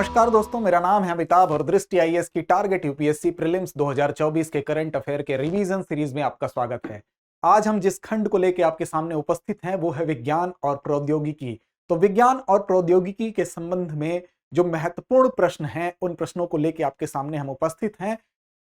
नमस्कार दोस्तों, मेरा नाम है अमिताभ और दृष्टि आईएएस की टारगेट यूपीएससी प्रीलिम्स 2024 के करंट अफेयर के रिवीजन सीरीज में आपका स्वागत है। आज हम जिस खंड को लेकर आपके सामने उपस्थित हैं वो है विज्ञान और प्रौद्योगिकी। तो विज्ञान और प्रौद्योगिकी के संबंध में जो महत्वपूर्ण प्रश्न हैं उन प्रश्नों को लेकर आपके सामने हम उपस्थित हैं।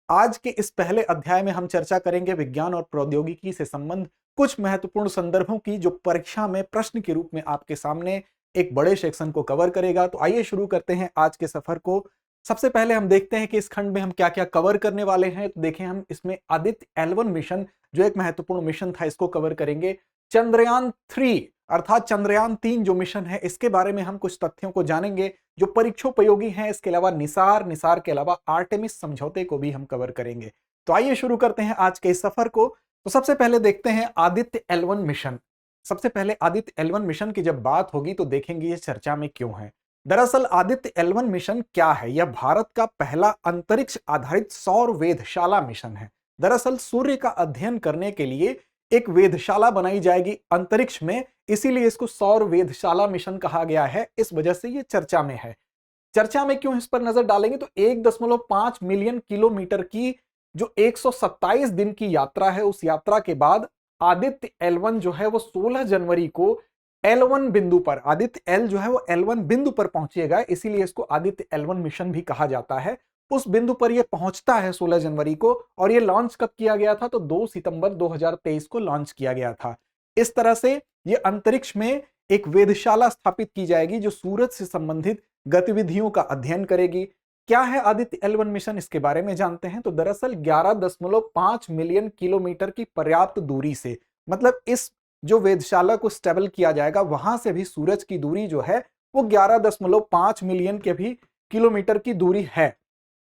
आज के इस पहले अध्याय में हम चर्चा करेंगे विज्ञान और प्रौद्योगिकी से संबंध कुछ महत्वपूर्ण संदर्भों की जो परीक्षा में प्रश्न के रूप में आपके सामने एक बड़े सेक्शन को कवर करेगा। तो आइए शुरू करते हैं आज के सफर को। सबसे पहले हम देखते हैं कि इस खंड में हम क्या क्या कवर करने वाले हैं। तो देखें, हम इसमें आदित्य L1 मिशन जो एक महत्वपूर्ण मिशन था इसको कवर करेंगे। चंद्रयान 3 अर्थात चंद्रयान 3 जो मिशन है इसके बारे में हम कुछ तथ्यों को जानेंगे जो परीक्षोपयोगी हैं। इसके अलावा निसार के अलावा आर्टेमिस समझौते को भी हम कवर करेंगे। तो आइए शुरू करते हैं आज के इस सफर को। तो सबसे पहले देखते हैं आदित्य L1 मिशन। सबसे पहले आदित्य L1 मिशन की जब बात होगी तो देखेंगे ये चर्चा में क्यों है। दरअसल आदित्य L1 मिशन क्या है? यह भारत का पहला अंतरिक्ष आधारित सौर वेधशाला मिशन है। दरअसल सूर्य का अध्ययन करने के लिए एक वेधशाला बनाई जाएगी अंतरिक्ष में, इसीलिए इसको सौर वेधशाला मिशन कहा गया है। इस वजह से ये चर्चा में है। चर्चा में क्यों, इस पर नजर डालेंगे तो 1.5 मिलियन किलोमीटर की जो 127 दिन की यात्रा है, उस यात्रा के बाद आदित्य L1 जो है वो 16 जनवरी को L1 बिंदु पर, आदित्य L जो है वो L1 बिंदु पर पहुंचेगा, इसीलिए इसको आदित्य L1 मिशन भी कहा जाता है। उस बिंदु पर यह पहुंचता है 16 जनवरी को। और यह लॉन्च कब किया गया था? तो 2 सितंबर 2023 को लॉन्च किया गया था। इस तरह से यह अंतरिक्ष में एक वेधशाला स्थापित की जाएगी जो सूरज से संबंधित गतिविधियों का अध्ययन करेगी। क्या है आदित्य L1 मिशन, इसके बारे में जानते हैं। तो दरअसल 11.5 मिलियन किलोमीटर की पर्याप्त दूरी से, मतलब इस जो वेधशाला को स्टेबल किया जाएगा वहां से भी सूरज की दूरी जो है वो 11.5 मिलियन के भी किलोमीटर की दूरी है।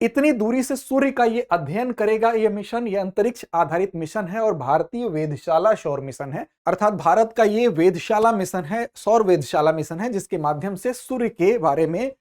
इतनी दूरी से सूर्य का ये अध्ययन करेगा ये मिशन। ये अंतरिक्ष आधारित मिशन है और भारतीय वेधशाला सौर मिशन है, अर्थात भारत का ये वेधशाला मिशन है, सौर वेधशाला मिशन है, जिसके माध्यम से सूर्य के बारे में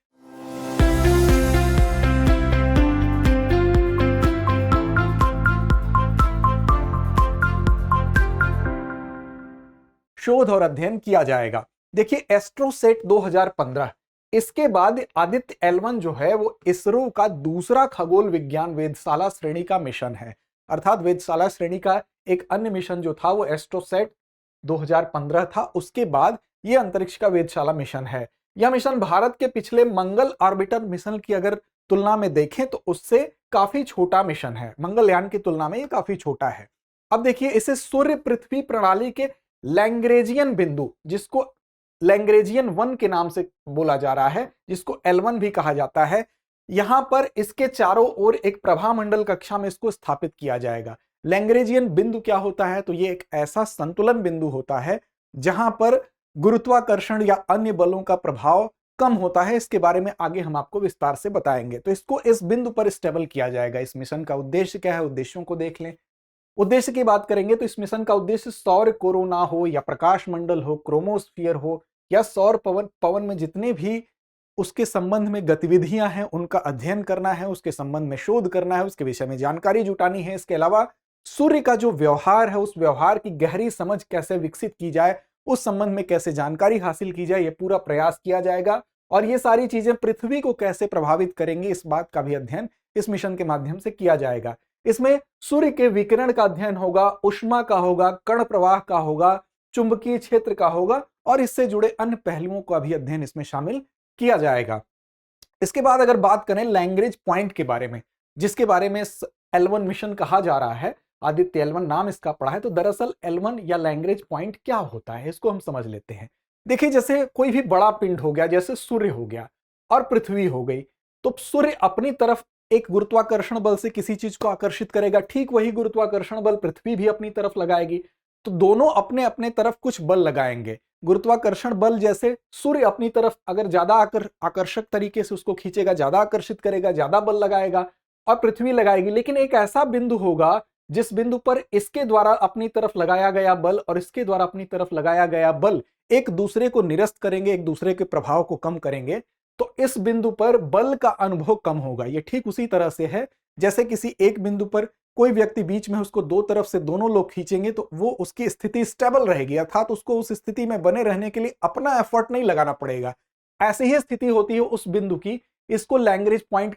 शोध और अध्ययन किया जाएगा। देखिए, एस्ट्रोसेट 2015, इसके बाद आदित्य L1 जो है वो इसरो का दूसरा खगोल विज्ञान वेधशाला श्रेणी का मिशन है। अर्थात वेधशाला श्रेणी का एक अन्य मिशन जो था वो एस्ट्रोसेट 2015 था। उसके बाद ये अंतरिक्ष का वेधशाला मिशन है। यह मिशन भारत के पिछले मंगल ऑर्बिटर मिशन की अगर तुलना में देखें तो उससे काफी छोटा मिशन है। मंगलयान की तुलना में ये काफी छोटा है। अब देखिए, इसे सूर्य पृथ्वी प्रणाली के लैंग्रेजियन बिंदु, जिसको लैंग्रेजियन 1 के नाम से बोला जा रहा है, जिसको L1 भी कहा जाता है, यहां पर इसके चारों ओर एक प्रभामंडल कक्षा में इसको स्थापित किया जाएगा। लैंग्रेजियन बिंदु क्या होता है? तो ये एक ऐसा संतुलन बिंदु होता है जहां पर गुरुत्वाकर्षण या अन्य बलों का प्रभाव कम होता है। इसके बारे में आगे हम आपको विस्तार से बताएंगे। तो इसको इस बिंदु पर स्टेबल किया जाएगा। इस मिशन का उद्देश्य क्या है? उद्देश्यों को देख लें। उद्देश्य की बात करेंगे तो इस मिशन का उद्देश्य सौर कोरोना हो या प्रकाश मंडल हो, क्रोमोस्फियर हो या सौर पवन में जितने भी उसके संबंध में गतिविधियां हैं उनका अध्ययन करना है, उसके संबंध में शोध करना है, उसके विषय में जानकारी जुटानी है। इसके अलावा सूर्य का जो व्यवहार है उस व्यवहार की गहरी समझ कैसे विकसित की जाए, उस संबंध में कैसे जानकारी हासिल की जाए, यह पूरा प्रयास किया जाएगा। और ये सारी चीजें पृथ्वी को कैसे प्रभावित करेंगी, इस बात का भी अध्ययन इस मिशन के माध्यम से किया जाएगा। इसमें सूर्य के विकिरण का अध्ययन होगा, उष्मा का होगा, कण प्रवाह का होगा, चुंबकीय क्षेत्र का होगा और इससे जुड़े अन्य पहलुओं का भी अध्ययन इसमें शामिल किया जाएगा। इसके बाद अगर बात करें लैंग्रेज पॉइंट के बारे में, जिसके बारे में L1 मिशन कहा जा रहा है, आदित्य L1 नाम इसका पड़ा है, तो दरअसल L1 या लैंग्रेज पॉइंट क्या होता है इसको हम समझ लेते हैं। देखिए, जैसे कोई भी बड़ा पिंड हो गया, जैसे सूर्य हो गया और पृथ्वी हो गई, तो सूर्य अपनी तरफ एक गुरुत्वाकर्षण बल से किसी चीज को आकर्षित करेगा, ठीक वही गुरुत्वाकर्षण बल पृथ्वी भी अपनी तरफ लगाएगी। तो दोनों अपने अपने तरफ कुछ बल लगाएंगे। गुरुत्वाकर्षण बल जैसे सूर्य अपनी तरफ अगर ज्यादा आकर्षक तरीके से उसको खींचेगा, ज्यादा आकर्षित करेगा, ज्यादा बल लगाएगा और पृथ्वी लगाएगी। लेकिन एक ऐसा बिंदु होगा जिस बिंदु पर इसके द्वारा अपनी तरफ लगाया गया बल और इसके द्वारा अपनी तरफ लगाया गया बल एक दूसरे को निरस्त करेंगे, एक दूसरे के प्रभाव को कम करेंगे। तो इस बिंदु पर बल का अनुभव कम होगा। यह ठीक उसी तरह से है जैसे किसी एक बिंदु पर कोई व्यक्ति बीच में उसको दो तरफ से दोनों लोग खींचेंगे तो वो उसकी स्थिति स्टेबल रहेगी, अर्थात उसको उस स्थिति में बने रहने के लिए अपना एफर्ट नहीं लगाना पड़ेगा। ऐसी ही स्थिति होती है उस बिंदु की इसको लैग्रेंज पॉइंट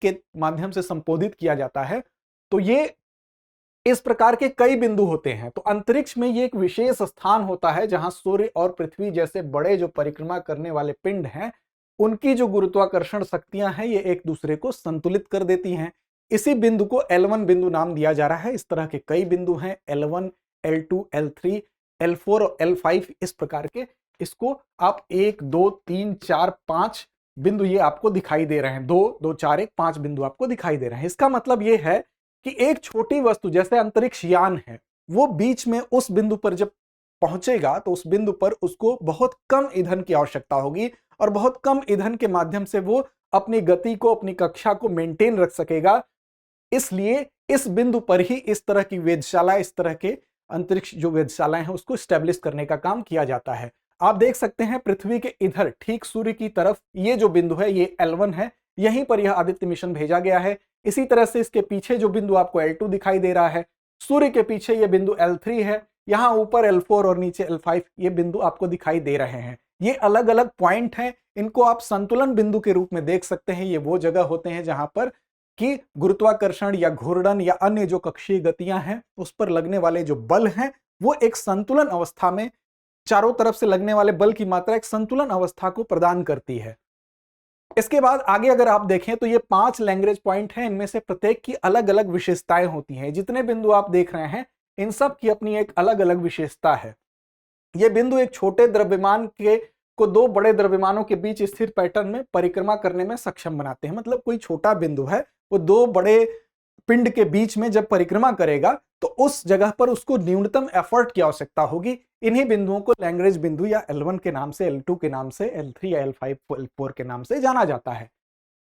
के माध्यम से संबोधित किया जाता है। तो ये इस प्रकार के कई बिंदु होते हैं। तो अंतरिक्ष में ये एक विशेष स्थान होता है जहां सूर्य और पृथ्वी जैसे बड़े जो परिक्रमा करने वाले पिंड हैं, उनकी जो गुरुत्वाकर्षण शक्तियां हैं, ये एक दूसरे को संतुलित कर देती हैं। इसी बिंदु को L1 बिंदु नाम दिया जा रहा है। इस तरह के कई बिंदु हैं, L1, L2, L3, L4 और L5, इस प्रकार के। इसको आप 1, 2, 3, 4, 5 बिंदु ये आपको दिखाई दे रहे हैं। 2, 2, 4, 1, 5 बिंदु आपको दिखाई दे रहे हैं। इसका मतलब ये है कि एक छोटी वस्तु जैसे अंतरिक्ष यान है, वो बीच में उस बिंदु पर जब पहुंचेगा तो उस बिंदु पर उसको बहुत कम ईंधन की आवश्यकता होगी और बहुत कम ईंधन के माध्यम से वो अपनी गति को, अपनी कक्षा को मेंटेन रख सकेगा। इसलिए इस बिंदु पर ही इस तरह की वेधशाला, इस तरह के अंतरिक्ष जो वेधशालाएं हैं, उसको स्टैब्लिश करने का काम किया जाता है। आप देख सकते हैं पृथ्वी के इधर ठीक सूर्य की तरफ ये जो बिंदु है, ये L1 है, यहीं पर यह आदित्य मिशन भेजा गया है। इसी तरह से इसके पीछे जो बिंदु आपको L2 दिखाई दे रहा है, सूर्य के पीछे ये बिंदु L3 है, यहां ऊपर L4 और नीचे L5 ये बिंदु आपको दिखाई दे रहे हैं। ये अलग अलग पॉइंट हैं, इनको आप संतुलन बिंदु के रूप में देख सकते हैं। ये वो जगह होते हैं जहां पर कि गुरुत्वाकर्षण या घूर्णन या अन्य जो कक्षीय गतियां हैं, उस पर लगने वाले जो बल हैं, वो एक संतुलन अवस्था में, चारों तरफ से लगने वाले बल की मात्रा एक संतुलन अवस्था को प्रदान करती है। इसके बाद आगे अगर आप देखें तो ये 5 लैग्रेंज पॉइंट हैं, इनमें से प्रत्येक की अलग अलग विशेषताएं होती हैं। जितने बिंदु आप देख रहे हैं, इन सब की अपनी एक अलग अलग विशेषता है। ये बिंदु एक छोटे द्रव्यमान को 2 बड़े द्रव्यमानों के बीच स्थिर पैटर्न में परिक्रमा करने में सक्षम बनाते हैं। मतलब कोई छोटा बिंदु है, वो 2 बड़े पिंड के बीच में जब परिक्रमा करेगा तो उस जगह पर उसको न्यूनतम एफर्ट की आवश्यकता होगी। इन्हीं बिंदुओं को लैग्रेंज बिंदु या L1 के नाम से, L2 के नाम से, L3 या L5, L4 के नाम से जाना जाता है।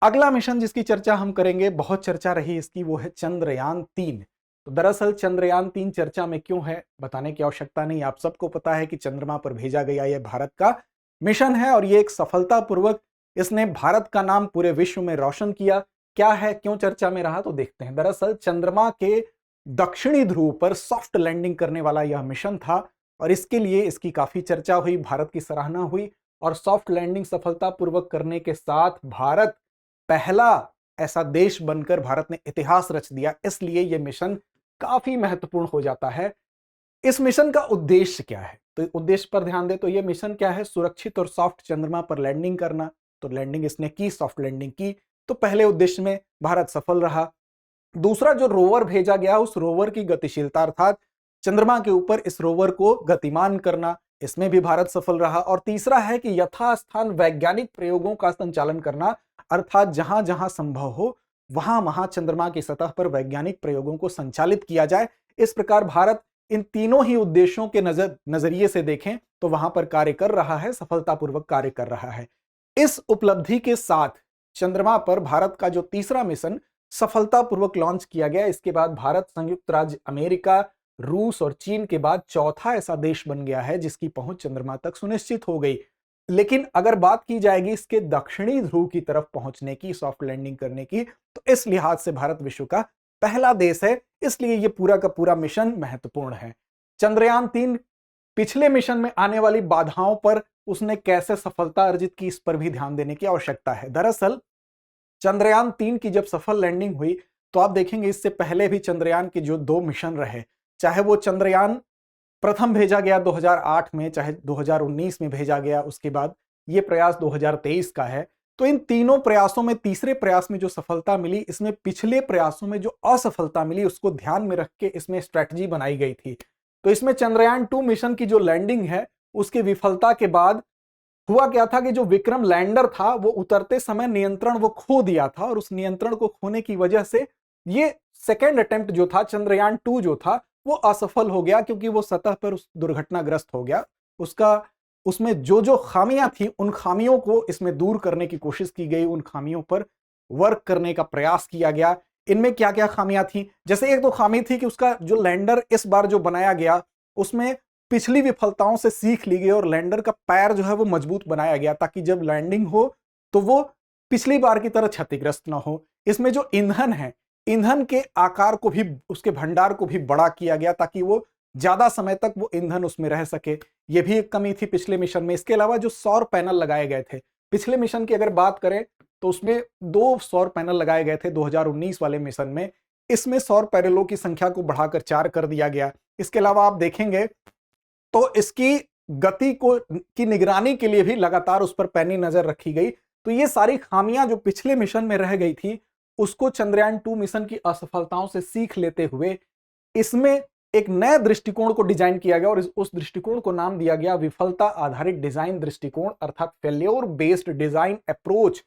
अगला मिशन जिसकी चर्चा हम करेंगे, बहुत चर्चा रही इसकी, वो है चंद्रयान 3। तो दरअसल चंद्रयान 3 चर्चा में क्यों है, बताने की आवश्यकता नहीं। आप सबको पता है कि चंद्रमा पर भेजा गया यह भारत का मिशन है और ये एक सफलतापूर्वक, इसने भारत का नाम पूरे विश्व में रोशन किया। क्या है, क्यों चर्चा में रहा, तो देखते हैं। दरअसल चंद्रमा के दक्षिणी ध्रुव पर सॉफ्ट लैंडिंग करने वाला यह मिशन था और इसके लिए इसकी काफी चर्चा हुई, भारत की सराहना हुई और सॉफ्ट लैंडिंग सफलतापूर्वक करने के साथ भारत पहला ऐसा देश बनकर भारत ने इतिहास रच दिया। इसलिए यह मिशन काफी महत्वपूर्ण हो जाता है। इस मिशन का उद्देश्य क्या है, तो उद्देश्य पर ध्यान दें तो यह मिशन क्या है, सुरक्षित और सॉफ्ट चंद्रमा पर लैंडिंग करना। तो लैंडिंग इसने की, सॉफ्ट लैंडिंग की, तो पहले उद्देश्य में भारत सफल रहा। दूसरा जो रोवर भेजा गया, उस रोवर की गतिशीलता अर्थात चंद्रमा के ऊपर इस रोवर को गतिमान करना, इसमें भी भारत सफल रहा। और तीसरा है कि यथास्थान वैज्ञानिक प्रयोगों का संचालन करना, अर्थात जहां जहां संभव हो वहां वहां चंद्रमा की सतह पर वैज्ञानिक प्रयोगों को संचालित किया जाए। इस प्रकार भारत इन तीनों ही उद्देश्यों के नजरिए से देखें तो वहां पर कार्य कर रहा है, सफलतापूर्वक कार्य कर रहा है। इस उपलब्धि के साथ चंद्रमा पर भारत का जो तीसरा मिशन सफलतापूर्वक लॉन्च किया गया, इसके बाद भारत संयुक्त राज्य अमेरिका, रूस और चीन के बाद चौथा ऐसा देश बन गया है जिसकी पहुंच चंद्रमा तक सुनिश्चित हो गई। लेकिन अगर बात की जाएगी इसके दक्षिणी ध्रुव की तरफ पहुंचने की, सॉफ्ट लैंडिंग करने की, तो इस लिहाज से भारत विश्व का पहला देश है। इसलिए यह पूरा का पूरा मिशन महत्वपूर्ण है। चंद्रयान 3 पिछले मिशन में आने वाली बाधाओं पर उसने कैसे सफलता अर्जित की, इस पर भी ध्यान देने की आवश्यकता है। दरअसल चंद्रयान 3 की जब सफल लैंडिंग हुई तो आप देखेंगे इससे पहले भी चंद्रयान के जो 2 मिशन रहे, चाहे वो चंद्रयान प्रथम भेजा गया 2008 में, चाहे 2019 में भेजा गया, उसके बाद ये प्रयास 2023 का है। तो इन तीनों प्रयासों में तीसरे प्रयास में जो सफलता मिली, इसमें पिछले प्रयासों में जो असफलता मिली उसको ध्यान में रख के इसमें स्ट्रैटेजी बनाई गई थी। तो इसमें चंद्रयान 2 मिशन की जो लैंडिंग है, उसकी विफलता के बाद हुआ क्या था कि जो विक्रम लैंडर था वो उतरते समय नियंत्रण वो खो दिया था और उस नियंत्रण को खोने की वजह से ये सेकेंड अटेम्प्ट जो था, चंद्रयान 2 जो था, वो असफल हो गया क्योंकि वो सतह पर उस दुर्घटनाग्रस्त हो गया। उसमें जो जो खामियां थी उन खामियों को इसमें दूर करने की कोशिश की गई, उन खामियों पर वर्क करने का प्रयास किया गया। इनमें क्या क्या खामियां थी, जैसे एक तो खामी थी कि उसका जो लैंडर इस बार जो बनाया गया उसमें पिछली विफलताओं से सीख ली गई और लैंडर का पैर जो है वो मजबूत बनाया गया ताकि जब लैंडिंग हो तो वो पिछली बार की तरह क्षतिग्रस्त ना हो। इसमें जो ईंधन है, ईंधन के आकार को भी, उसके भंडार को भी बड़ा किया गया ताकि वो ज्यादा समय तक वो ईंधन उसमें रह सके। ये भी एक कमी थी पिछले मिशन में। इसके अलावा जो सौर पैनल लगाए गए थे, पिछले मिशन की अगर बात करें तो उसमें 2 सौर पैनल लगाए गए थे 2019 वाले मिशन में। इसमें सौर पैनलों की संख्या को बढ़ाकर 4 कर दिया गया। इसके अलावा आप देखेंगे तो इसकी गति को की निगरानी के लिए भी लगातार उस पर पैनी नजर रखी गई। तो ये सारी खामियां जो पिछले मिशन में रह गई थी, उसको चंद्रयान 2 मिशन की असफलताओं से सीख लेते हुए इसमें एक नए दृष्टिकोण को डिजाइन किया गया और उस दृष्टिकोण को नाम दिया गया विफलता आधारित डिजाइन दृष्टिकोण, अर्थात फेल्योर बेस्ड डिजाइन अप्रोच।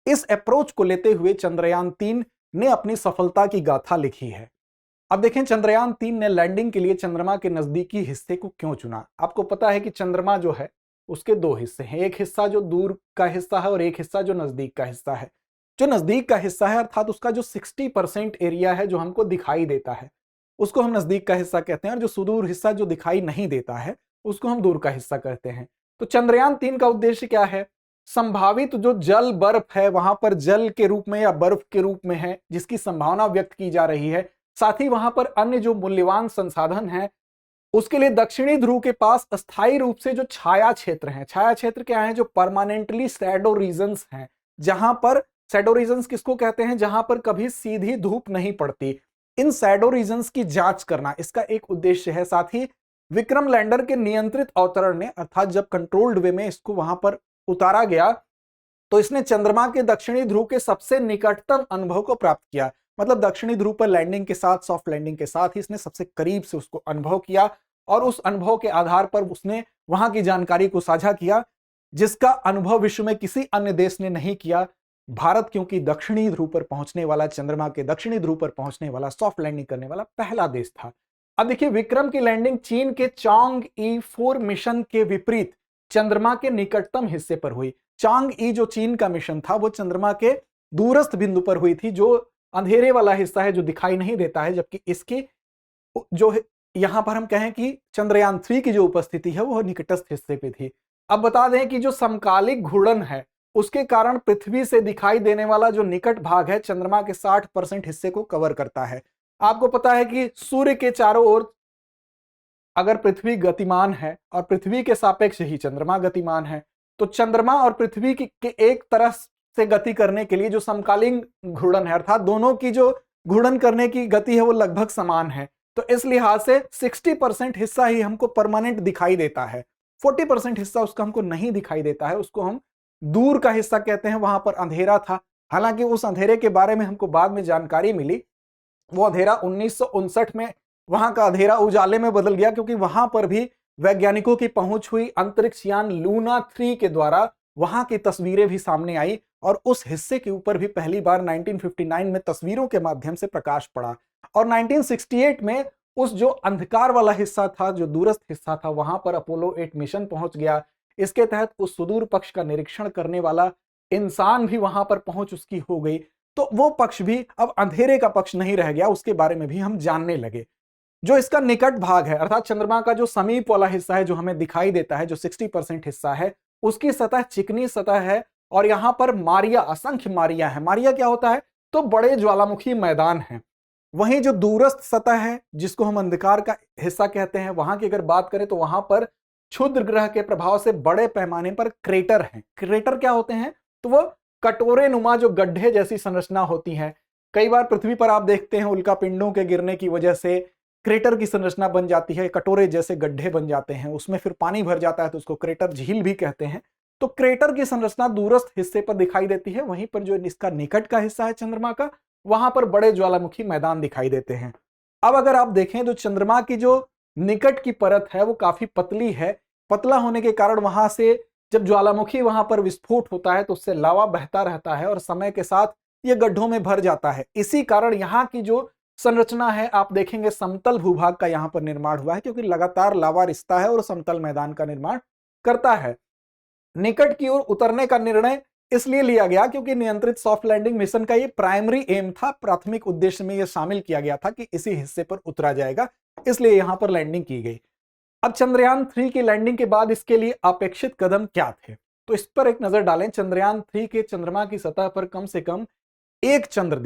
इस अप्रोच को लेते हुए चंद्रयान 3 ने अपनी सफलता की गाथा लिखी है। अब देखें चंद्रयान 3 ने लैंडिंग के लिए चंद्रमा के नजदीकी हिस्से को क्यों चुना। आपको पता है कि चंद्रमा जो है उसके 2 हिस्से हैं, एक हिस्सा जो दूर का हिस्सा है और एक हिस्सा जो नजदीक का हिस्सा है। जो नजदीक का हिस्सा है अर्थात उसका जो 60% एरिया है जो हमको दिखाई देता है, उसको हम नजदीक का हिस्सा कहते हैं, और जो सुदूर हिस्सा जो दिखाई नहीं देता है उसको हम दूर का हिस्सा कहते हैं। तो चंद्रयान 3 का उद्देश्य क्या है? संभावित जो जल बर्फ है वहां पर जल के रूप में या बर्फ के रूप में है जिसकी संभावना व्यक्त की जा रही है, साथ ही वहां पर अन्य जो मूल्यवान संसाधन है उसके लिए दक्षिणी ध्रुव के पास अस्थायी रूप से जो छाया क्षेत्र हैं, छाया क्षेत्र क्या है? जो परमानेंटली शैडो रीजन्स हैं, जहां पर शैडो रीजन्स किसको कहते हैं? जहां पर कभी सीधी धूप नहीं पड़ती। इन शैडो रीजन्स की जांच करना इसका एक उद्देश्य है। साथ ही विक्रम लैंडर के नियंत्रित अवतरण ने, अर्थात जब कंट्रोल्ड वे में इसको वहां पर उतारा गया, तो इसने चंद्रमा के दक्षिणी ध्रुव के सबसे निकटतम अनुभव को प्राप्त किया। मतलब दक्षिणी ध्रुव पर लैंडिंग के साथ, सॉफ्ट लैंडिंग के साथ ही इसने सबसे करीब से उसको अनुभव किया और उस अनुभव के आधार पर उसने वहां की जानकारी को साझा किया, जिसका अनुभव विश्व में किसी अन्य देश ने नहीं किया। भारत क्योंकि दक्षिणी ध्रुव पर पहुंचने वाला, चंद्रमा के दक्षिणी ध्रुव पर पहुंचने वाला, सॉफ्ट लैंडिंग करने वाला पहला देश था। अब देखिए विक्रम की लैंडिंग चीन के चांग ई 4 मिशन के विपरीत चंद्रमा के निकटतम हिस्से पर हुई। चांग ई जो चीन का मिशन था वो चंद्रमा के दूरस्थ बिंदु पर हुई थी, जो अंधेरे वाला हिस्सा है जो दिखाई नहीं देता है, जबकि इसकी जो यहां पर हम कहें कि चंद्रयान 3 की जो उपस्थिति है वो निकटस्थ हिस्से पे थी। अब बता दें कि जो समकालिक घूर्णन है उसके कारण पृथ्वी से दिखाई देने वाला जो निकट भाग है चंद्रमा के 60% हिस्से को कवर करता है। आपको पता है कि सूर्य के चारों ओर अगर पृथ्वी गतिमान है और पृथ्वी के सापेक्ष ही चंद्रमा गतिमान है, तो चंद्रमा और पृथ्वी के एक तरफ से गति करने के लिए जो समकालीन घूर्णन है, अर्थात दोनों की जो घूर्णन करने की गति है वो लगभग समान है। तो इस लिहाज से 60% हिस्सा ही हमको परमानेंट दिखाई देता है, 40% हिस्सा उसका हमको नहीं दिखाई देता है, उसको हम दूर का हिस्सा कहते हैं। वहां पर अंधेरा था, हालांकि उस अंधेरे के बारे में हमको बाद में जानकारी मिली। वो अंधेरा 1959 में वहां का अंधेरा उजाले में बदल गया, क्योंकि वहां पर भी वैज्ञानिकों की पहुंच हुई। अंतरिक्ष यान लूना 3 के द्वारा वहां की तस्वीरें भी सामने आई और उस हिस्से के ऊपर भी पहली बार 1959 में तस्वीरों के माध्यम से प्रकाश पड़ा। और 1968 में उस जो अंधकार वाला हिस्सा था, जो दूरस्थ हिस्सा था, वहां पर अपोलो 8 मिशन पहुंच गया। इसके तहत उस सुदूर पक्ष का निरीक्षण करने वाला इंसान भी वहां पर पहुंच उसकी हो गई। तो वो पक्ष भी अब अंधेरे का पक्ष नहीं रह गया, उसके बारे में भी हम जानने लगे। जो इसका निकट भाग है, अर्थात चंद्रमा का जो समीप वाला हिस्सा है जो हमें दिखाई देता है, जो 60% हिस्सा है, उसकी सतह चिकनी सतह है और यहां पर मारिया, असंख्य मारिया है। मारिया क्या होता है? तो बड़े ज्वालामुखी मैदान है। वहीं जो दूरस्थ सतह है जिसको हम अंधकार का हिस्सा कहते हैं, वहां की अगर बात करें तो वहां पर क्षुद्र ग्रह के प्रभाव से बड़े पैमाने पर क्रेटर हैं। क्रेटर क्या होते हैं? तो वो कटोरे नुमा जो गड्ढे जैसी संरचना होती है। कई बार पृथ्वी पर आप देखते हैं उल्का पिंडों के गिरने की वजह से क्रेटर की संरचना बन जाती है, कटोरे जैसे गड्ढे बन जाते हैं, उसमें फिर पानी भर जाता है तो उसको क्रेटर झील भी कहते हैं। तो क्रेटर की संरचना दूरस्थ हिस्से पर दिखाई देती है, वहीं पर जो इसका निकट का हिस्सा है चंद्रमा का, वहां पर बड़े ज्वालामुखी मैदान दिखाई देते हैं। अब अगर आप देखें तो चंद्रमा की जो निकट की परत है वो काफी पतली है। पतला होने के कारण वहां से जब ज्वालामुखी वहां पर विस्फोट होता है तो उससे लावा बहता रहता है और समय के साथ ये गड्ढों में भर जाता है। इसी कारण यहाँ की जो संरचना है, आप देखेंगे समतल भूभाग का यहाँ पर निर्माण हुआ है, क्योंकि लगातार लावा रिसता है और समतल मैदान का निर्माण करता है। निकट की ओर उतरने का निर्णय इसलिए लिया गया क्योंकि नियंत्रित सॉफ्ट लैंडिंग मिशन का ये प्राइमरी एम था, प्राथमिक उद्देश्य में यह शामिल किया गया था कि इसी हिस्से पर उतरा जाएगा, इसलिए यहां पर लैंडिंग की गई। अब चंद्रयान 3 की लैंडिंग के बाद इसके लिए अपेक्षित कदम क्या थे, तो इस पर एक नजर डालें। चंद्रयान 3 के चंद्रमा की सतह पर कम से कम एक चंद्र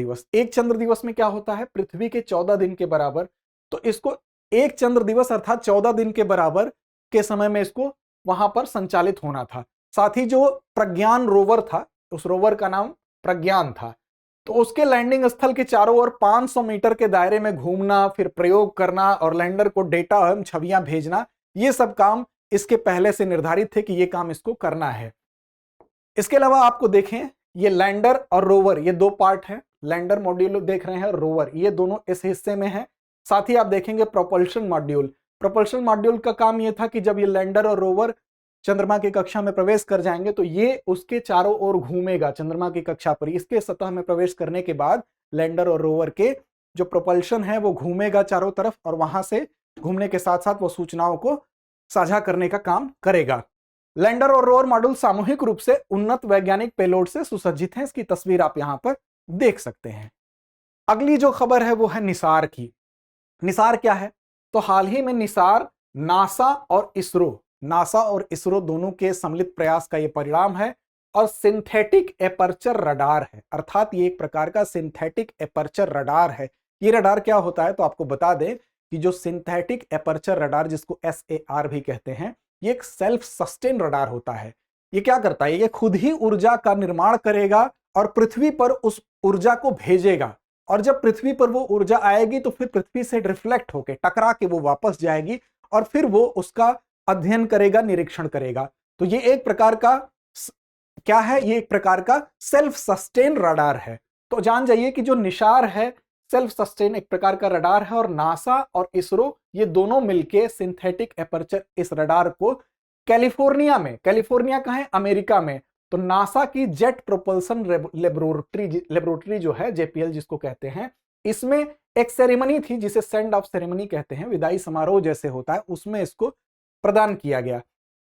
दिवस में क्या होता है? पृथ्वी के 14 दिन के बराबर। तो इसको एक चंद्र दिवस अर्थात 14 दिन के बराबर के समय में इसको वहां पर संचालित होना था। साथ ही जो प्रज्ञान रोवर था, उस रोवर का नाम प्रज्ञान था। तो उसके लैंडिंग स्थल के चारों ओर 500 मीटर के दायरे में घूमना, फिर प्रयोग करना और लैंडर को डेटा एवं छवियां भेजना, ये सब काम इसके पहले से निर्धारित थे कि ये काम इसको करना है। इसके अलावा आपको देखें, ये लैंडर और रोवर, ये दो पार्ट हैं। लैंडर मॉड्यूल देख रहे हैं, रोवर, ये दोनों इस हिस्से में है। साथ ही आप देखेंगे प्रोपल्शन मॉड्यूल। प्रोपल्शन मॉड्यूल का काम ये था कि जब ये लैंडर और रोवर चंद्रमा की कक्षा में प्रवेश कर जाएंगे तो ये उसके चारों ओर घूमेगा चंद्रमा की कक्षा पर। इसके सतह में प्रवेश करने के बाद लैंडर और रोवर के जो प्रोपल्शन है वो घूमेगा चारों तरफ, और वहां से घूमने के साथ साथ वो सूचनाओं को साझा करने का काम करेगा। लैंडर और रोवर मॉड्यूल सामूहिक रूप से उन्नत वैज्ञानिक पेलोड से सुसज्जित हैं। इसकी तस्वीर आप यहां पर देख सकते हैं। अगली जो खबर है वो है निसार की। निसार क्या है? तो हाल ही में निसार नासा और इसरो दोनों के सम्मिलित प्रयास का यह परिणाम है, और सिंथेटिक एपर्चर रडार है। अर्थात ये एक प्रकार का सिंथेटिक एपर्चर रडार है। ये रडार क्या होता है तो आपको बता दें कि जो सिंथेटिक एपर्चर रडार, जिसको SAR भी कहते हैं, ये एक सेल्फ सस्टेन रडार होता है। ये क्या करता है? ये खुद ही ऊर्जा का निर्माण करेगा और पृथ्वी पर उस ऊर्जा को भेजेगा, और जब पृथ्वी पर वो ऊर्जा आएगी तो फिर पृथ्वी से रिफ्लेक्ट होके, टकरा के वो वापस जाएगी, और फिर वो उसका अध्ययन करेगा, निरीक्षण करेगा। तो ये एक प्रकार का क्या है? ये एक प्रकार का सेल्फ सस्टेन रडार है। तो जान जाइए कि जो निसार है सेल्फ सस्टेन एक प्रकार का रडार है, और नासा और इसरो ये दोनों मिलके सिंथेटिक एपर्चर इस रडार को कैलिफोर्निया कहाँ है? अमेरिका में। तो नासा की जेट प्रोपल्सन लेबोरेटरी जो है, JPL जिसको कहते हैं, इसमें एक सेरेमनी थी जिसे सेंड ऑफ सेरेमनी कहते हैं, विदाई समारोह जैसे होता है, उसमें इसको प्रदान किया गया।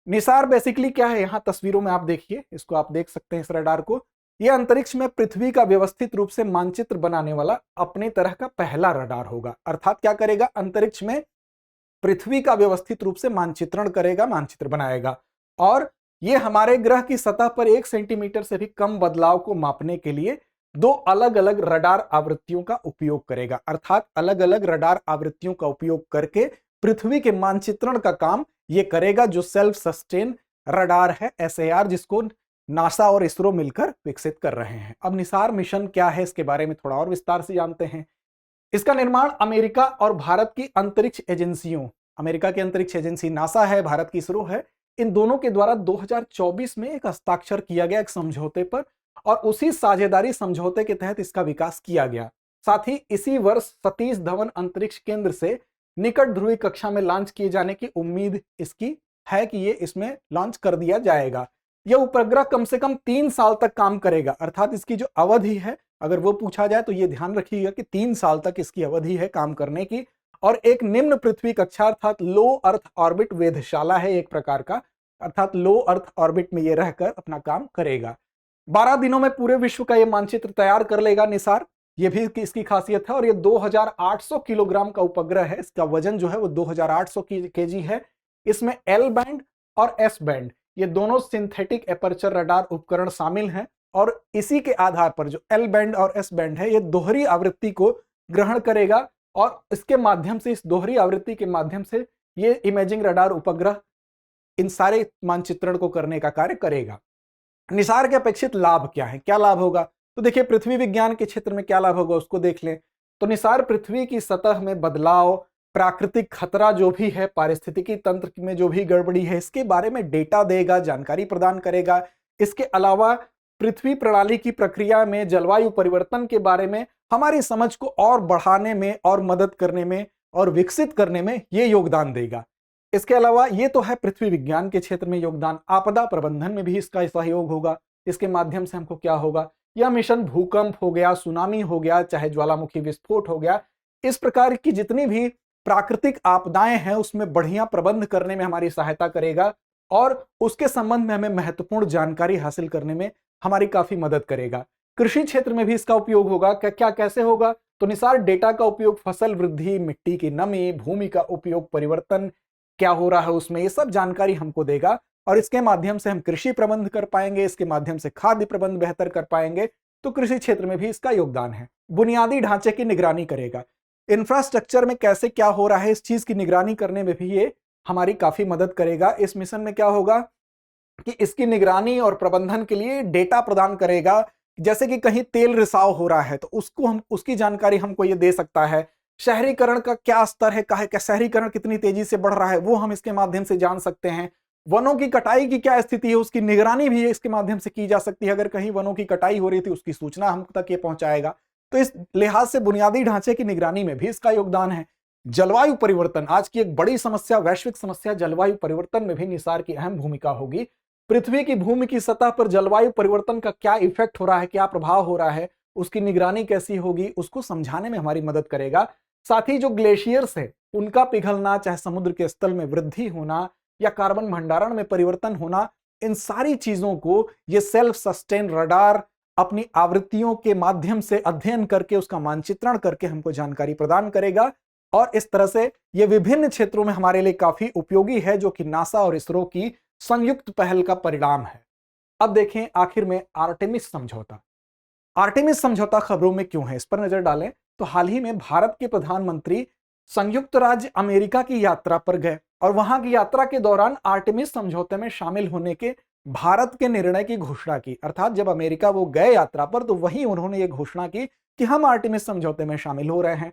निसार बेसिकली क्या है? यहां तस्वीरों में आप देखिए, इसको आप देख सकते हैं इस रडार को। यह अंतरिक्ष में पृथ्वी का व्यवस्थित रूप से मानचित्र बनाने वाला अपने तरह का पहला रडार होगा। अर्थात क्या करेगा? अंतरिक्ष में पृथ्वी का व्यवस्थित रूप से मानचित्रण करेगा, मानचित्र बनाएगा, और यह हमारे ग्रह की सतह पर 1 सेंटीमीटर से भी कम बदलाव को मापने के लिए 2 अलग अलग रडार आवृत्तियों का उपयोग करेगा। अर्थात अलग अलग रडार आवृत्तियों का उपयोग करके पृथ्वी के मानचित्रण का काम यह करेगा, जो सेल्फ सस्टेन रडार है SAR, जिसको नासा और इसरो मिलकर विकसित कर रहे हैं। अब निसार मिशन क्या है, इसके बारे में थोड़ा और विस्तार से जानते हैं। इसका निर्माण अमेरिका और भारत की अंतरिक्ष एजेंसियों, अमेरिका की अंतरिक्ष एजेंसी नासा है, भारत की इसरो है, इन दोनों के द्वारा 2024 में एक हस्ताक्षर किया गया एक समझौते पर, और उसी साझेदारी समझौते के तहत इसका विकास किया गया। साथ ही इसी वर्ष सतीश धवन अंतरिक्ष केंद्र से निकट ध्रुवीय कक्षा में लॉन्च किए जाने की उम्मीद इसकी है कि ये इसमें लॉन्च कर दिया जाएगा। यह उपग्रह कम से कम 3 साल तक काम करेगा। अर्थात इसकी जो अवधि है, अगर वो पूछा जाए तो ये ध्यान रखिएगा कि 3 साल तक इसकी अवधि है काम करने की, और एक निम्न पृथ्वी कक्षा अर्थात लो अर्थ ऑर्बिट वेधशाला है एक प्रकार का, अर्थात लो अर्थ ऑर्बिट में ये रहकर अपना काम करेगा। 12 दिनों में पूरे विश्व का ये मानचित्र तैयार कर लेगा निसार, ये भी इसकी खासियत है। और ये 2800 किलोग्राम का उपग्रह है, इसका वजन जो है वो 2800 kg है। इसमें L बैंड और S बैंड, ये दोनों सिंथेटिक एपर्चर रडार उपकरण शामिल हैं, और इसी के आधार पर जो L बैंड और S बैंड है, ये दोहरी आवृत्ति को ग्रहण करेगा, और इसके माध्यम से, इस दोहरी आवृत्ति के माध्यम से ये इमेजिंग रडार उपग्रह इन सारे मानचित्रण को करने का कार्य करेगा। निसार के अपेक्षित लाभ क्या है? क्या लाभ होगा? तो देखिए, पृथ्वी विज्ञान के क्षेत्र में क्या लाभ होगा उसको देख लें। तो निसार पृथ्वी की सतह में बदलाव, प्राकृतिक खतरा जो भी है, पारिस्थितिकी तंत्र में जो भी गड़बड़ी है, इसके बारे में डेटा देगा, जानकारी प्रदान करेगा। इसके अलावा पृथ्वी प्रणाली की प्रक्रिया में जलवायु परिवर्तन के बारे में हमारी समझ को और बढ़ाने में और मदद करने में और विकसित करने में ये योगदान देगा। इसके अलावा ये तो है पृथ्वी विज्ञान के क्षेत्र में योगदान। आपदा प्रबंधन में भी इसका सहयोग होगा। इसके माध्यम से हमको क्या होगा? यह मिशन भूकंप हो गया, सुनामी हो गया, चाहे ज्वालामुखी विस्फोट हो गया, इस प्रकार की जितनी भी प्राकृतिक आपदाएं हैं उसमें बढ़िया प्रबंध करने में हमारी सहायता करेगा, और उसके संबंध में हमें महत्वपूर्ण जानकारी हासिल करने में हमारी काफी मदद करेगा। कृषि क्षेत्र में भी इसका उपयोग होगा। क्या कैसे होगा? तो निसार डेटा का उपयोग फसल वृद्धि, मिट्टी की नमी, भूमि का उपयोग परिवर्तन क्या हो रहा है उसमें, ये सब जानकारी हमको देगा, और इसके माध्यम से हम कृषि प्रबंध कर पाएंगे, इसके माध्यम से खाद्य प्रबंध बेहतर कर पाएंगे। तो कृषि क्षेत्र में भी इसका योगदान है। बुनियादी ढांचे की निगरानी करेगा। इंफ्रास्ट्रक्चर में कैसे क्या हो रहा है इस चीज की निगरानी करने में भी ये हमारी काफी मदद करेगा। इस मिशन में क्या होगा कि इसकी निगरानी और प्रबंधन के लिए डेटा प्रदान करेगा, जैसे कि कहीं तेल रिसाव हो रहा है तो उसको हम उसकी जानकारी हमको ये दे सकता है। शहरीकरण का क्या स्तर है, क्या शहरीकरण कितनी तेजी से बढ़ रहा है, वो हम इसके माध्यम से जान सकते हैं। वनों की कटाई की क्या स्थिति है, उसकी निगरानी भी इसके माध्यम से की जा सकती है। अगर कहीं वनों की कटाई हो रही थी उसकी सूचना हम तक ये पहुंचाएगा। तो इस लिहाज से बुनियादी ढांचे की निगरानी में भी इसका योगदान है। जलवायु परिवर्तन, आज की एक बड़ी समस्या, वैश्विक समस्या जलवायु परिवर्तन में भी निसार की अहम भूमिका होगी। पृथ्वी की भूमि की सतह पर जलवायु परिवर्तन का क्या इफेक्ट हो रहा है, क्या प्रभाव हो रहा है, उसकी निगरानी कैसी होगी, उसको समझाने में हमारी मदद करेगा। साथ ही जो ग्लेशियर्स है उनका पिघलना, चाहे समुद्र के स्तर में वृद्धि होना या कार्बन भंडारण में परिवर्तन होना, इन सारी चीजों को ये सेल्फ सस्टेन रडार अपनी आवृत्तियों के माध्यम से अध्ययन करके उसका मानचित्रण करके हमको जानकारी प्रदान करेगा। और इस तरह से ये विभिन्न क्षेत्रों में हमारे लिए काफी उपयोगी है, जो कि नासा और इसरो की संयुक्त पहल का परिणाम है। अब देखें आखिर में आर्टेमिस समझौता। आर्टेमिस समझौता खबरों में क्यों है, इस पर नजर डालें तो हाल ही में भारत के प्रधानमंत्री संयुक्त राज्य अमेरिका की यात्रा पर गए और वहां की यात्रा के दौरान आर्टेमिस समझौते में शामिल होने के भारत के निर्णय की घोषणा की। अर्थात जब अमेरिका वो गए यात्रा पर तो वहीं उन्होंने ये घोषणा की कि हम आर्टेमिस समझौते में शामिल हो रहे हैं।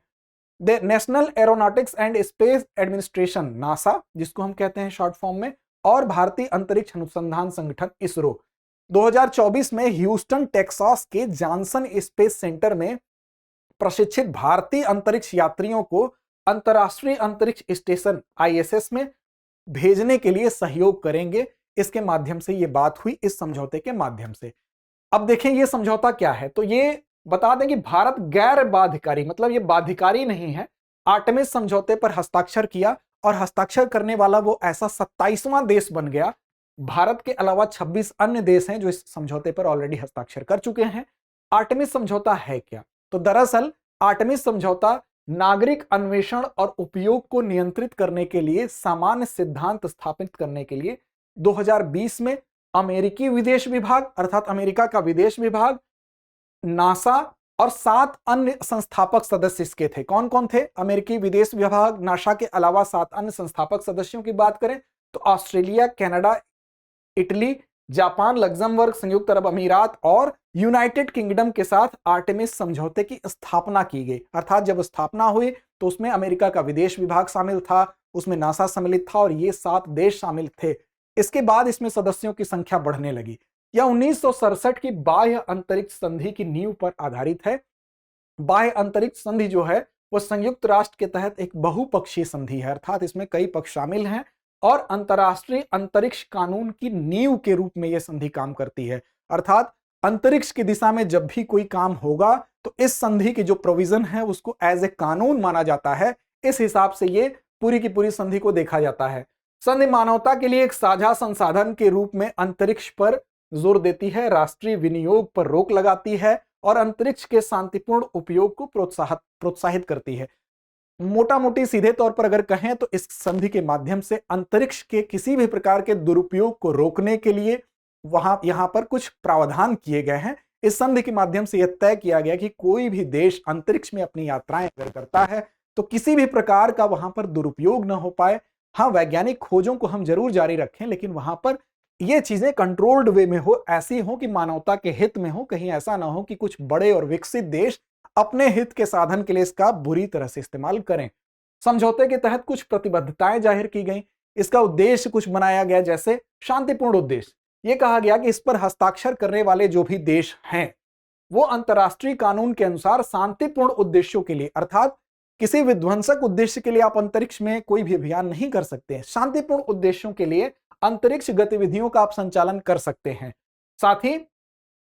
The national aeronautics and space administration, NASA जिसको हम कहते हैं शॉर्ट फॉर्म में, और भारतीय अंतरिक्ष अनुसंधान संगठन इसरो 2024 में ह्यूस्टन टेक्सास के जॉनसन स्पेस सेंटर में प्रशिक्षित भारतीय अंतरिक्ष यात्रियों को अंतरराष्ट्रीय अंतरिक्ष स्टेशन आईएसएस में भेजने के लिए सहयोग करेंगे। इसके माध्यम से यह बात हुई, इस समझौते के माध्यम से। अब देखें यह समझौता क्या है, तो ये बता दें कि भारत गैर बाध्यकारी, मतलब ये बाध्यकारी नहीं है, आर्टेमिस समझौते पर हस्ताक्षर किया और हस्ताक्षर करने वाला वो ऐसा 27वां देश बन गया। भारत के अलावा 26 अन्य देश हैं जो इस समझौते पर ऑलरेडी हस्ताक्षर कर चुके हैं। आर्टेमिस समझौता है क्या, तो दरअसल आर्टेमिस समझौता नागरिक अन्वेषण और उपयोग को नियंत्रित करने के लिए सामान्य सिद्धांत स्थापित करने के लिए 2020 में अमेरिकी विदेश विभाग, अर्थात अमेरिका का विदेश विभाग, नासा और 7 अन्य संस्थापक सदस्य इसके थे। कौन कौन थे? अमेरिकी विदेश विभाग, नासा के अलावा 7 अन्य संस्थापक सदस्यों की बात करें तो Australia, Canada, Italy, Japan, Luxembourg, संयुक्त अरब अमीरात और यूनाइटेड किंगडम के साथ आर्टेमिस समझौते की स्थापना की गई। अर्थात जब स्थापना हुई तो उसमें अमेरिका का विदेश विभाग शामिल था, उसमें नासा सम्मिलित था और ये 7 देश शामिल थे। इसके बाद इसमें सदस्यों की संख्या बढ़ने लगी। यह 1967 की बाह्य अंतरिक्ष संधि की नींव पर आधारित है। बाह्य अंतरिक्ष संधि जो है वह संयुक्त राष्ट्र के तहत एक बहुपक्षीय संधि है, अर्थात इसमें कई पक्ष शामिल हैं और अंतरराष्ट्रीय अंतरिक्ष कानून की नींव के रूप में यह संधि काम करती है। अर्थात अंतरिक्ष की दिशा में जब भी कोई काम होगा तो इस संधि की जो प्रोविजन है उसको एज ए कानून माना जाता है। इस हिसाब से ये पूरी की पूरी संधि को देखा जाता है। संधि मानवता के लिए एक साझा संसाधन के रूप में अंतरिक्ष पर जोर देती है, राष्ट्रीय विनियोग पर रोक लगाती है और अंतरिक्ष के शांतिपूर्ण उपयोग को प्रोत्साहित करती है। मोटा मोटी सीधे तौर पर अगर कहें तो इस संधि के माध्यम से अंतरिक्ष के किसी भी प्रकार के दुरुपयोग को रोकने के लिए यहां पर कुछ प्रावधान किए गए हैं। इस संधि के माध्यम से यह तय किया गया कि कोई भी देश अंतरिक्ष में अपनी यात्राएं अगर करता है तो किसी भी प्रकार का वहां पर दुरुपयोग न हो पाए। हाँ, वैज्ञानिक खोजों को हम जरूर जारी रखें, लेकिन वहां पर ये चीजें कंट्रोल्ड वे में हो, ऐसी हो कि मानवता के हित में हो। कहीं ऐसा ना हो कि कुछ बड़े और विकसित देश अपने हित के साधन के लिए इसका बुरी तरह से इस्तेमाल करें। समझौते के तहत कुछ प्रतिबद्धताएं जाहिर की गई। इसका उद्देश्य कुछ बनाया गया, जैसे शांतिपूर्ण उद्देश्य। यह कहा गया कि इस पर हस्ताक्षर करने वाले जो भी देश हैं वो अंतरराष्ट्रीय कानून के अनुसार शांतिपूर्ण उद्देश्यों के लिए, अर्थात किसी विध्वंसक उद्देश्य के लिए आप अंतरिक्ष में कोई भी अभियान नहीं कर सकते हैं। शांतिपूर्ण उद्देश्यों के लिए अंतरिक्ष गतिविधियों का आप संचालन कर सकते हैं। साथ ही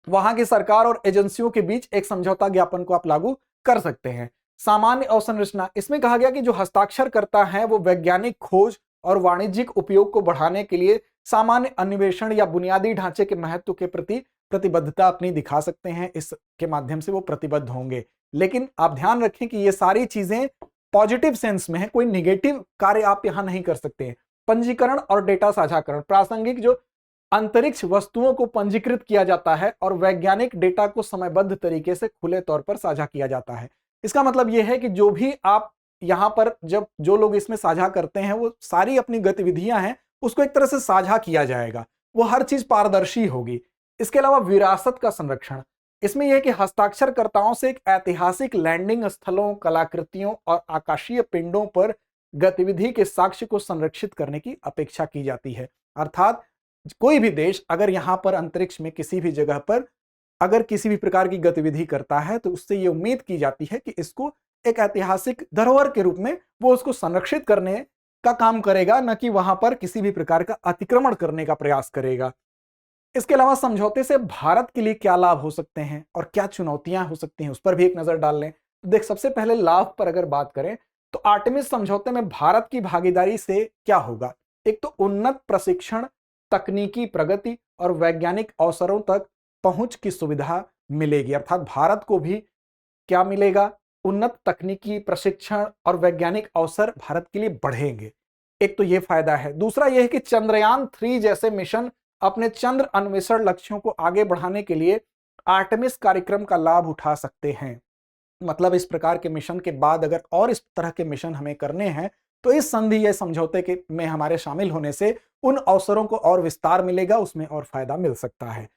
वहां की सरकार और एजेंसियों के बीच एक समझौता ज्ञापन को आप लागू कर सकते हैं। सामान्य अवसंरचना, इसमें कहा गया कि जो हस्ताक्षर करता है वो वैज्ञानिक खोज और वाणिज्यिक उपयोग को बढ़ाने के लिए सामान्य अन्वेषण या बुनियादी ढांचे के महत्व के प्रति प्रतिबद्धता अपनी दिखा सकते हैं। इसके माध्यम से वो प्रतिबद्ध होंगे। लेकिन आप ध्यान रखें कि ये सारी चीजें पॉजिटिव सेंस में है, कोई निगेटिव कार्य आप यहां नहीं कर सकते हैं। पंजीकरण और डेटा साझाकरण, प्रासंगिक जो अंतरिक्ष वस्तुओं को पंजीकृत किया जाता है और वैज्ञानिक डेटा को समयबद्ध तरीके से खुले तौर पर साझा किया जाता है। इसका मतलब यह है कि जो भी आप यहां पर जब जो लोग इसमें साझा करते हैं वो सारी अपनी गतिविधियां हैं उसको एक तरह से साझा किया जाएगा, वो हर चीज पारदर्शी होगी। इसके अलावा विरासत का संरक्षण, इसमें यह है कि हस्ताक्षरकर्ताओं से एक ऐतिहासिक लैंडिंग स्थलों, कलाकृतियों और आकाशीय पिंडों पर गतिविधि के साक्ष्य को संरक्षित करने की अपेक्षा की जाती है। अर्थात कोई भी देश अगर यहां पर अंतरिक्ष में किसी भी जगह पर अगर किसी भी प्रकार की गतिविधि करता है तो उससे यह उम्मीद की जाती है कि इसको एक ऐतिहासिक धरोहर के रूप में वो उसको संरक्षित करने का काम करेगा, न कि वहां पर किसी भी प्रकार का अतिक्रमण करने का प्रयास करेगा। इसके अलावा समझौते से भारत के लिए क्या लाभ हो सकते हैं और क्या चुनौतियां हो सकती हैं, उस पर भी एक नजर डाल लें। देख, सबसे पहले लाभ पर अगर बात करें तो आर्टेमिस समझौते में भारत की भागीदारी से क्या होगा। एक तो उन्नत प्रशिक्षण, तकनीकी प्रगति और वैज्ञानिक अवसरों तक पहुंच की सुविधा मिलेगी। अर्थात भारत को भी क्या मिलेगा, उन्नत तकनीकी प्रशिक्षण और वैज्ञानिक अवसर भारत के लिए बढ़ेंगे। एक तो यह फायदा है। दूसरा यह है कि चंद्रयान 3 जैसे मिशन अपने चंद्र अन्वेषण लक्ष्यों को आगे बढ़ाने के लिए आर्टेमिस कार्यक्रम का लाभ उठा सकते हैं। मतलब इस प्रकार के मिशन के बाद अगर और इस तरह के मिशन हमें करने हैं तो इस संधि या समझौते के में हमारे शामिल होने से उन अवसरों को और विस्तार मिलेगा, उसमें और फायदा मिल सकता है।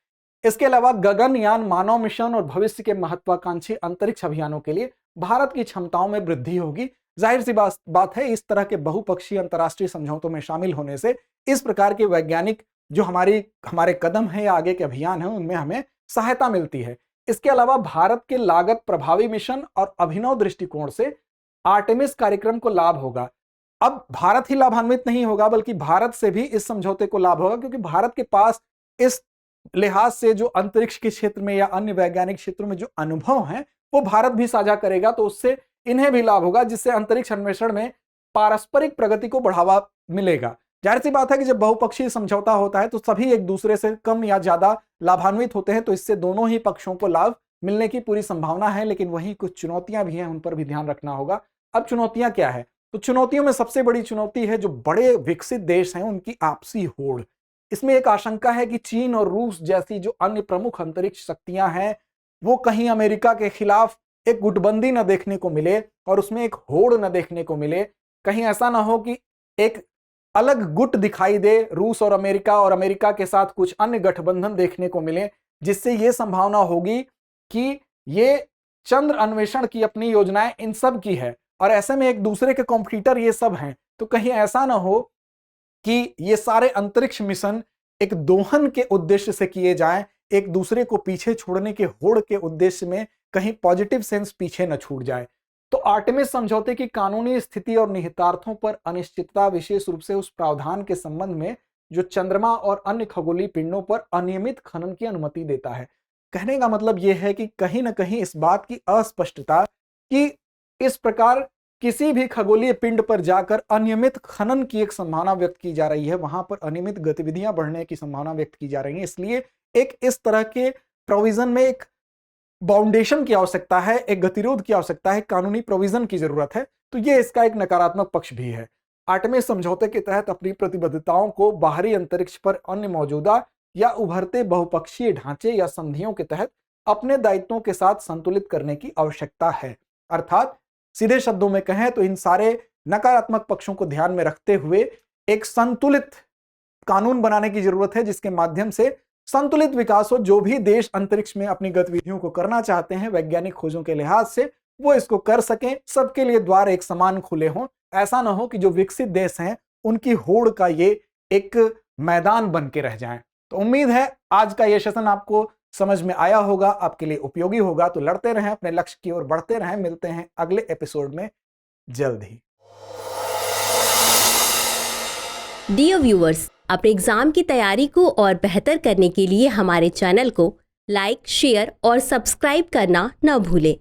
इसके अलावा गगनयान, मानव मिशन और भविष्य के महत्वाकांक्षी अंतरिक्ष अभियानों के लिए भारत की क्षमताओं में वृद्धि होगी। जाहिर सी बात है, इस तरह के बहुपक्षीय अंतर्राष्ट्रीय समझौतों में शामिल होने से इस प्रकार के वैज्ञानिक जो हमारे कदम है या आगे के अभियान है उनमें हमें सहायता मिलती है। इसके अलावा भारत के लागत प्रभावी मिशन और अभिनव दृष्टिकोण से आर्टेमिस कार्यक्रम को लाभ होगा। अब भारत ही लाभान्वित नहीं होगा बल्कि भारत से भी इस समझौते को लाभ होगा, क्योंकि भारत के पास इस लिहाज से जो अंतरिक्ष के क्षेत्र में या अन्य वैज्ञानिक क्षेत्रों में जो अनुभव है वो भारत भी साझा करेगा, तो उससे इन्हें भी लाभ होगा, जिससे अंतरिक्ष अन्वेषण में पारस्परिक प्रगति को बढ़ावा मिलेगा। जाहिर सी बात है कि जब बहुपक्षीय समझौता होता है तो सभी एक दूसरे से कम या ज्यादा लाभान्वित होते हैं, तो इससे दोनों ही पक्षों को लाभ मिलने की पूरी संभावना है। लेकिन वहीं कुछ चुनौतियां भी हैं, उन पर भी ध्यान रखना होगा। अब चुनौतियां क्या है, तो चुनौतियों में सबसे बड़ी चुनौती है जो बड़े विकसित देश हैं उनकी आपसी होड़। इसमें एक आशंका है कि चीन और रूस जैसी जो अन्य प्रमुख अंतरिक्ष शक्तियां हैं वो कहीं अमेरिका के खिलाफ एक गुटबंदी न देखने को मिले और उसमें एक होड़ न देखने को मिले। कहीं ऐसा ना हो कि एक अलग गुट दिखाई दे रूस और अमेरिका के साथ कुछ अन्य गठबंधन देखने को मिले, जिससे यह संभावना होगी कि ये चंद्र अन्वेषण की अपनी योजनाएं इन सब की है और ऐसे में एक दूसरे के कॉम्पिटिटर ये सब हैं। तो कहीं ऐसा ना हो कि ये सारे अंतरिक्ष मिशन एक दोहन के उद्देश्य से किए जाएं, एक दूसरे को पीछे छोड़ने के होड़ के उद्देश्य में कहीं पॉजिटिव सेंस पीछे न छूट जाए। तो आर्टेमिस समझौते की कानूनी स्थिति और निहितार्थों पर अनिश्चितता विशेष रूप से उस प्रावधान के संबंध में जो चंद्रमा और अन्य खगोलीय पिंडों पर अनियमित खनन की अनुमति देता है। कहने का मतलब यह है कि कहीं ना कहीं इस बात की अस्पष्टता कि इस प्रकार किसी भी खगोलीय पिंड पर जाकर अनियमित खनन की एक संभावना व्यक्त की जा रही है, वहां पर अनियमित गतिविधियां बढ़ने की संभावना व्यक्त की जा रही है। इसलिए एक इस तरह के प्रोविजन में एक बाउंडेशन की आवश्यकता है, एक गतिरोध की आवश्यकता है, कानूनी प्रोविजन की जरूरत है। तो ये इसका एक नकारात्मक पक्ष भी है। आर्टेमिस समझौते के तहत अपनी प्रतिबद्धताओं को बाहरी अंतरिक्ष पर अन्य मौजूदा या उभरते बहुपक्षीय ढांचे या संधियों के तहत अपने दायित्वों के साथ संतुलित करने की आवश्यकता है। अर्थात सीधे शब्दों में कहें तो इन सारे नकारात्मक पक्षों को ध्यान में रखते हुए एक संतुलित कानून बनाने की जरूरत है, जिसके माध्यम से संतुलित विकास हो। जो भी देश अंतरिक्ष में अपनी गतिविधियों को करना चाहते हैं वैज्ञानिक खोजों के लिहाज से, वो इसको कर सकें, सबके लिए द्वार एक समान खुले हों। ऐसा ना हो कि जो विकसित देश हैं उनकी होड़ का ये एक मैदान बन के रह जाएं। तो उम्मीद है आज का ये सेशन आपको समझ में आया होगा, आपके लिए उपयोगी होगा। तो लड़ते रहें, अपने लक्ष्य की ओर बढ़ते रहें। मिलते हैं अगले एपिसोड में जल्द ही। डियर व्यूअर्स, अपने एग्जाम की तैयारी को और बेहतर करने के लिए हमारे चैनल को लाइक, शेयर और सब्सक्राइब करना न भूलें।